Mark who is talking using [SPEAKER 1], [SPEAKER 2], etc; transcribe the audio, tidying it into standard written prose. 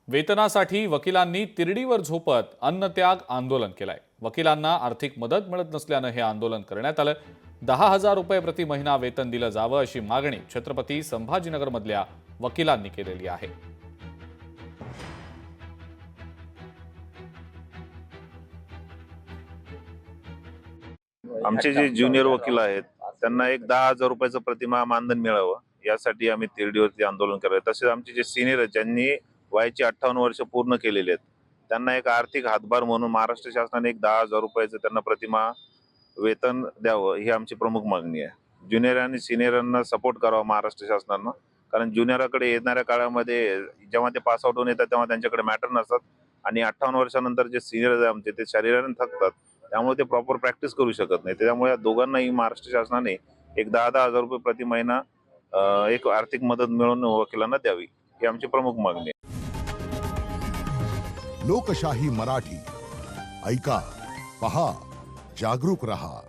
[SPEAKER 1] वेतनासाठी वकिलांनी तिरडीवर झोपत अन्नत्याग आंदोलन केलंय। वकिलांना आर्थिक मदत मिळत नसल्यानं हे आंदोलन करण्यात आलं। 10,000 रुपये प्रति महिना वेतन दिलं जावं अशी मागणी छत्रपती संभाजीनगरमधल्या वकिलांनी केलेली आहे।
[SPEAKER 2] आमचे जे ज्युनियर वकील आहेत त्यांना एक 10,000 रुपयाचं प्रतिमाह मानधन मिळावं यासाठी आम्ही तिरडीवरती आंदोलन करतोय। तसेच आमचे जे सिनियर आहेत ज्यांनी वयाची 58 वर्ष पूर्ण केलेले आहेत त्यांना एक आर्थिक हातभार म्हणून महाराष्ट्र शासनाने एक 10,000 रुपयाचं त्यांना प्रतिमाह वेतन द्यावं ही आमची प्रमुख मागणी आहे। ज्युनियर आणि सिनियरांना सपोर्ट करावा महाराष्ट्र शासनानं, कारण ज्युनियराकडे येणाऱ्या काळामध्ये जेव्हा ते पास आउट होऊन येतात तेव्हा त्यांच्याकडे मॅटर नसतात आणि 58 वर्षानंतर जे सिनियर आमचे ते शरीराने थकतात, त्यामुळे ते प्रॉपर प्रॅक्टिस करू शकत नाही। त्यामुळे या दोघांनाही महाराष्ट्र शासनाने एक 10,000 रुपये प्रति महिना एक आर्थिक मदत मिळून वकिलांना द्यावी ही आमची प्रमुख मागणी आहे।
[SPEAKER 3] लोकशाही मराठी ऐका, पहा, जागरूक रहा।